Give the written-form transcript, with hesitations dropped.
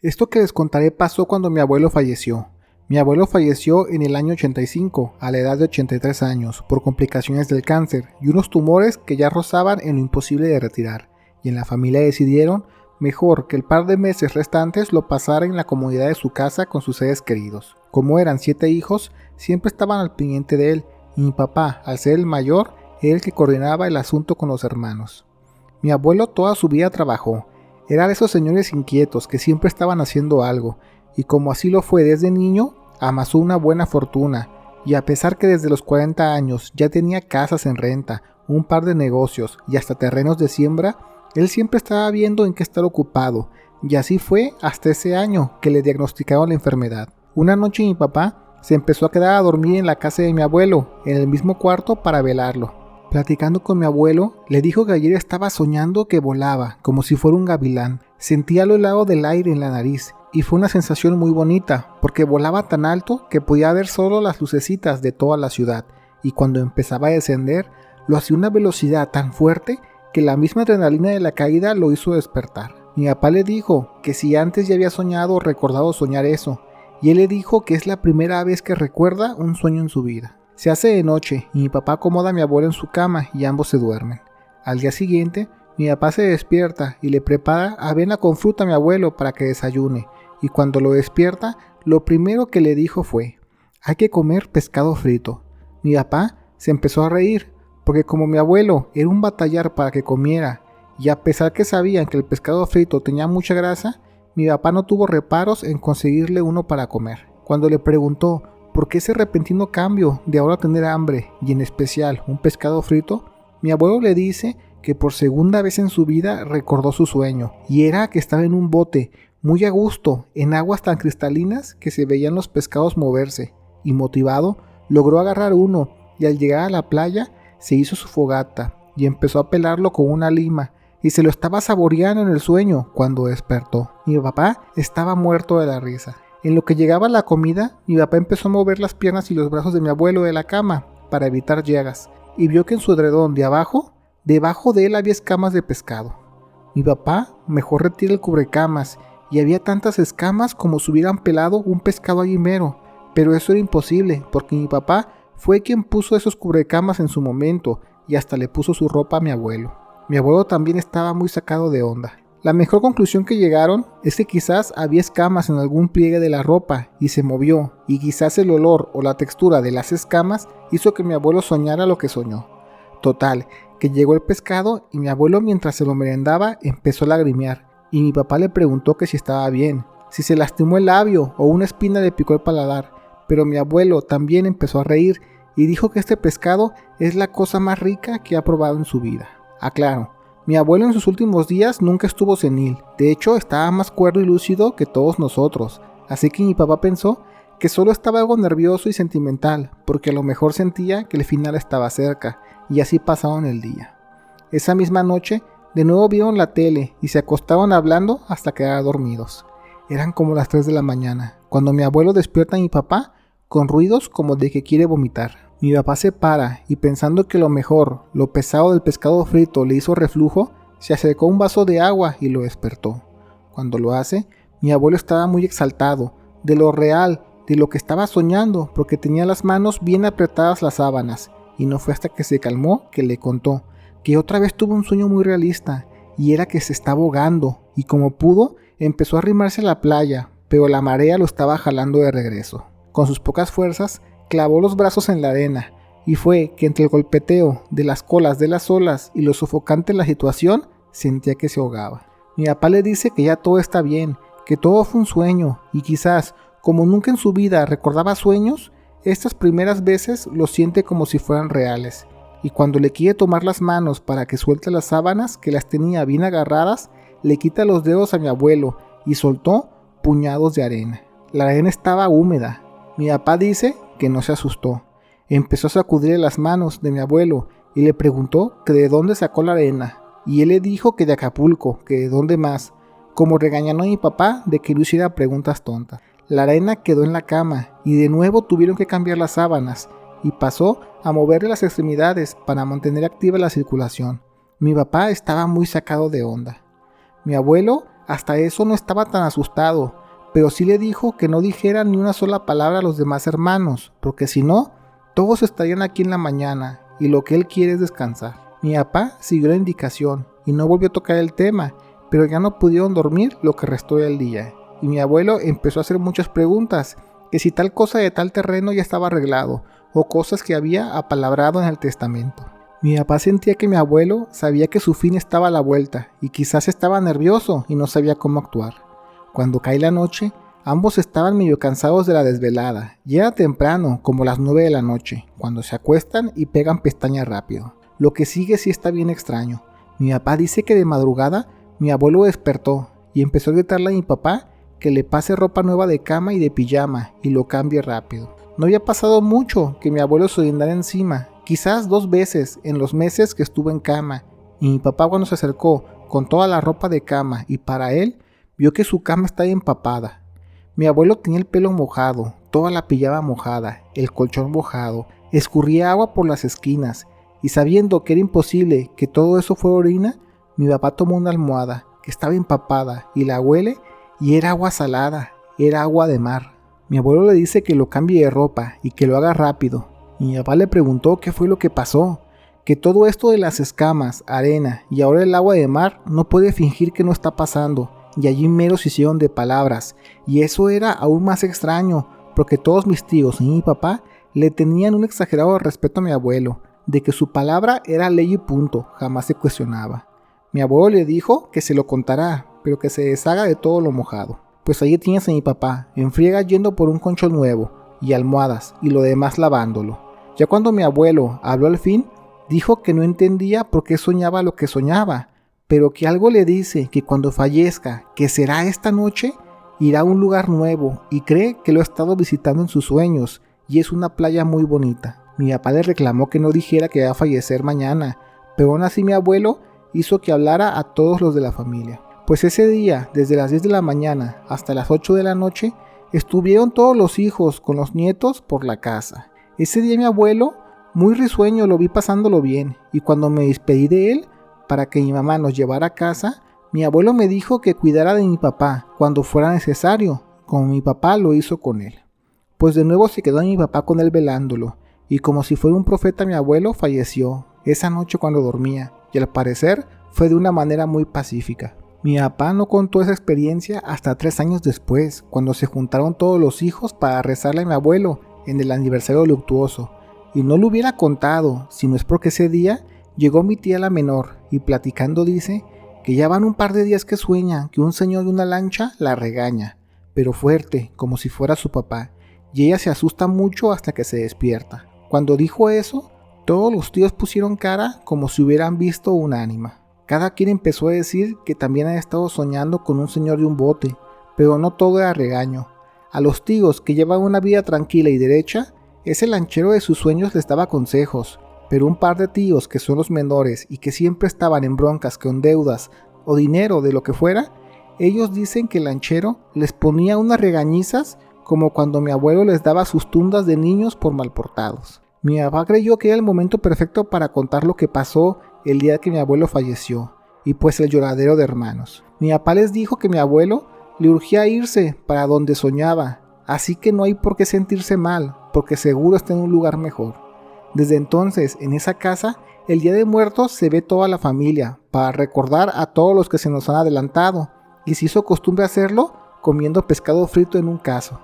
Esto que les contaré pasó cuando mi abuelo falleció. Mi abuelo falleció en el año 85, a la edad de 83 años, por complicaciones del cáncer y unos tumores que ya rozaban en lo imposible de retirar, y en la familia decidieron mejor que el par de meses restantes lo pasara en la comodidad de su casa con sus seres queridos. Como eran 7 hijos, siempre estaban al pendiente de él, y mi papá, al ser el mayor, era el que coordinaba el asunto con los hermanos. Mi abuelo toda su vida trabajó. Era de esos señores inquietos que siempre estaban haciendo algo, y como así lo fue desde niño, amasó una buena fortuna, y a pesar que desde los 40 años ya tenía casas en renta, un par de negocios y hasta terrenos de siembra, él siempre estaba viendo en qué estar ocupado, y así fue hasta ese año que le diagnosticaron la enfermedad. Una noche mi papá se empezó a quedar a dormir en la casa de mi abuelo, en el mismo cuarto para velarlo. Platicando con mi abuelo, le dijo que ayer estaba soñando que volaba, como si fuera un gavilán. Sentía lo helado del aire en la nariz, y fue una sensación muy bonita, porque volaba tan alto que podía ver solo las lucecitas de toda la ciudad, y cuando empezaba a descender, lo hacía a una velocidad tan fuerte que la misma adrenalina de la caída lo hizo despertar. Mi papá le dijo que si antes ya había soñado o recordado soñar eso, y él le dijo que es la primera vez que recuerda un sueño en su vida. Se hace de noche y mi papá acomoda a mi abuelo en su cama y ambos se duermen. Al día siguiente, mi papá se despierta y le prepara avena con fruta a mi abuelo para que desayune, y cuando lo despierta, lo primero que le dijo fue: hay que comer pescado frito. Mi papá se empezó a reír, porque como mi abuelo era un batallar para que comiera, y a pesar que sabían que el pescado frito tenía mucha grasa, mi papá no tuvo reparos en conseguirle uno para comer. Cuando le preguntó ¿por qué ese repentino cambio de ahora tener hambre y en especial un pescado frito? Mi abuelo le dice que por segunda vez en su vida recordó su sueño, y era que estaba en un bote, muy a gusto, en aguas tan cristalinas que se veían los pescados moverse, y motivado, logró agarrar uno, y al llegar a la playa, se hizo su fogata, y empezó a pelarlo con una lima, y se lo estaba saboreando en el sueño cuando despertó. Mi papá estaba muerto de la risa. En lo que llegaba la comida, mi papá empezó a mover las piernas y los brazos de mi abuelo de la cama para evitar llagas, y vio que en su edredón de abajo, debajo de él había escamas de pescado. Mi papá mejor retira el cubrecamas, y había tantas escamas como si hubieran pelado un pescado allí mero, pero eso era imposible, porque mi papá fue quien puso esos cubrecamas en su momento, y hasta le puso su ropa a mi abuelo. Mi abuelo también estaba muy sacado de onda. La mejor conclusión que llegaron es que quizás había escamas en algún pliegue de la ropa y se movió, y quizás el olor o la textura de las escamas hizo que mi abuelo soñara lo que soñó. Total, que llegó el pescado y mi abuelo mientras se lo merendaba empezó a lagrimear, y mi papá le preguntó que si estaba bien, si se lastimó el labio o una espina le picó el paladar, pero mi abuelo también empezó a reír y dijo que este pescado es la cosa más rica que ha probado en su vida. Aclaro, mi abuelo en sus últimos días nunca estuvo senil, de hecho estaba más cuerdo y lúcido que todos nosotros, así que mi papá pensó que solo estaba algo nervioso y sentimental, porque a lo mejor sentía que el final estaba cerca, y así pasaron el día. Esa misma noche, de nuevo vieron la tele y se acostaban hablando hasta quedar dormidos. Eran como las 3 de la mañana, cuando mi abuelo despierta a mi papá con ruidos como de que quiere vomitar. Mi papá se para y pensando que lo mejor, lo pesado del pescado frito le hizo reflujo, se acercó un vaso de agua y lo despertó. Cuando lo hace, mi abuelo estaba muy exaltado, de lo real, de lo que estaba soñando, porque tenía las manos bien apretadas las sábanas, y no fue hasta que se calmó que le contó que otra vez tuvo un sueño muy realista, y era que se estaba ahogando, y como pudo, empezó a arrimarse a la playa, pero la marea lo estaba jalando de regreso. Con sus pocas fuerzas, clavó los brazos en la arena, y fue que entre el golpeteo de las colas de las olas y lo sofocante de la situación, sentía que se ahogaba. Mi papá le dice que ya todo está bien, que todo fue un sueño, y quizás, como nunca en su vida recordaba sueños, estas primeras veces lo siente como si fueran reales, y cuando le quiere tomar las manos para que suelte las sábanas que las tenía bien agarradas, le quita los dedos a mi abuelo y soltó puñados de arena. La arena estaba húmeda. Mi papá dice que no se asustó. Empezó a sacudirle las manos de mi abuelo y le preguntó que de dónde sacó la arena, y él le dijo que de Acapulco, que de dónde más, como regañando a mi papá de que no hiciera preguntas tontas. La arena quedó en la cama y de nuevo tuvieron que cambiar las sábanas, y pasó a moverle las extremidades para mantener activa la circulación. Mi papá estaba muy sacado de onda. Mi abuelo hasta eso no estaba tan asustado, pero sí le dijo que no dijera ni una sola palabra a los demás hermanos, porque si no, todos estarían aquí en la mañana, y lo que él quiere es descansar. Mi papá siguió la indicación, y no volvió a tocar el tema, pero ya no pudieron dormir lo que restó del día, y mi abuelo empezó a hacer muchas preguntas, que si tal cosa de tal terreno ya estaba arreglado, o cosas que había apalabrado en el testamento. Mi papá sentía que mi abuelo sabía que su fin estaba a la vuelta, y quizás estaba nervioso y no sabía cómo actuar. Cuando cae la noche, ambos estaban medio cansados de la desvelada, y era temprano, como las 9 de la noche, cuando se acuestan y pegan pestaña rápido. Lo que sigue sí está bien extraño. Mi papá dice que de madrugada mi abuelo despertó y empezó a gritarle a mi papá que le pase ropa nueva de cama y de pijama y lo cambie rápido. No había pasado mucho que mi abuelo se orinara encima, quizás 2 veces en los meses que estuvo en cama, y mi papá cuando se acercó con toda la ropa de cama y para él, vio que su cama estaba empapada. Mi abuelo tenía el pelo mojado, toda la pijama mojada, el colchón mojado, escurría agua por las esquinas, y sabiendo que era imposible que todo eso fuera orina, mi papá tomó una almohada que estaba empapada y la huele y era agua salada, era agua de mar. Mi abuelo le dice que lo cambie de ropa y que lo haga rápido. Y mi papá le preguntó qué fue lo que pasó, que todo esto de las escamas, arena y ahora el agua de mar no puede fingir que no está pasando. Y allí mero se hicieron de palabras, y eso era aún más extraño, porque todos mis tíos y mi papá le tenían un exagerado respeto a mi abuelo, de que su palabra era ley y punto, jamás se cuestionaba. Mi abuelo le dijo que se lo contará, pero que se deshaga de todo lo mojado. Pues allí tienes a mi papá, en friega yendo por un colchón nuevo, y almohadas, y lo demás lavándolo. Ya cuando mi abuelo habló al fin, dijo que no entendía por qué soñaba lo que soñaba, pero que algo le dice que cuando fallezca, que será esta noche, irá a un lugar nuevo, y cree que lo ha estado visitando en sus sueños, y es una playa muy bonita. Mi papá le reclamó que no dijera que iba a fallecer mañana, pero aún así mi abuelo hizo que hablara a todos los de la familia. Pues ese día, desde las 10 de la mañana hasta las 8 de la noche, estuvieron todos los hijos con los nietos por la casa. Ese día mi abuelo, muy risueño, lo vi pasándolo bien, y cuando me despedí de él, para que mi mamá nos llevara a casa, mi abuelo me dijo que cuidara de mi papá cuando fuera necesario, como mi papá lo hizo con él. Pues de nuevo se quedó mi papá con él velándolo, y como si fuera un profeta mi abuelo falleció esa noche cuando dormía, y al parecer fue de una manera muy pacífica. Mi papá no contó esa experiencia hasta 3 años después, cuando se juntaron todos los hijos para rezarle a mi abuelo en el aniversario luctuoso, y no lo hubiera contado si no es porque ese día llegó mi tía la menor y platicando dice que ya van un par de días que sueña que un señor de una lancha la regaña, pero fuerte, como si fuera su papá, y ella se asusta mucho hasta que se despierta. Cuando dijo eso, todos los tíos pusieron cara como si hubieran visto un ánima. Cada quien empezó a decir que también había estado soñando con un señor de un bote, pero no todo era regaño. A los tíos que llevan una vida tranquila y derecha, ese lanchero de sus sueños les daba consejos, pero un par de tíos que son los menores y que siempre estaban en broncas con deudas o dinero de lo que fuera, ellos dicen que el lanchero les ponía unas regañizas como cuando mi abuelo les daba sus tundas de niños por malportados. Mi papá creyó que era el momento perfecto para contar lo que pasó el día que mi abuelo falleció, y pues el lloradero de hermanos. Mi papá les dijo que mi abuelo le urgía irse para donde soñaba, así que no hay por qué sentirse mal, porque seguro está en un lugar mejor. Desde entonces, en esa casa, el Día de Muertos se ve toda la familia, para recordar a todos los que se nos han adelantado, y se hizo costumbre hacerlo comiendo pescado frito en un caso.